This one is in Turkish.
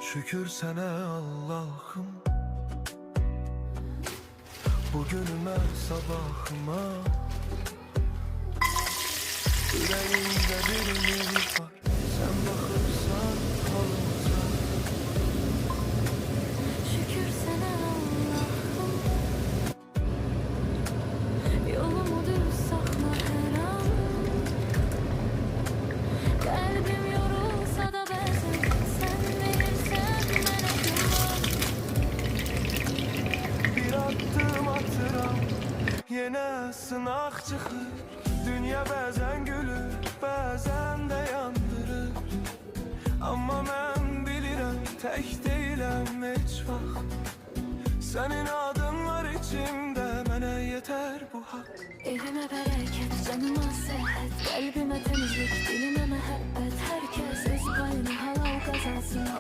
Şükür sana Allah'ım, bugünüme sabahıma. Yüreğimde birimiz var, sen bakırsan halımıza. Şükür sana Allah'ım, yolumu düz sakla her an. Kalbim yorulsa da bazen sen verirsen bana güven. Bir attım atıram, yine sınav çıkır. Dünya bazen gülür, bazen de yandırır. Ama ben bilirəm, tek değilim hiç vaxt. Senin adın var içimde, mənə yeter bu hak. Evime bereket, canıma sehat, kalbime temizlik, dilime mehabbet. Herkes öz payını halal kazansın.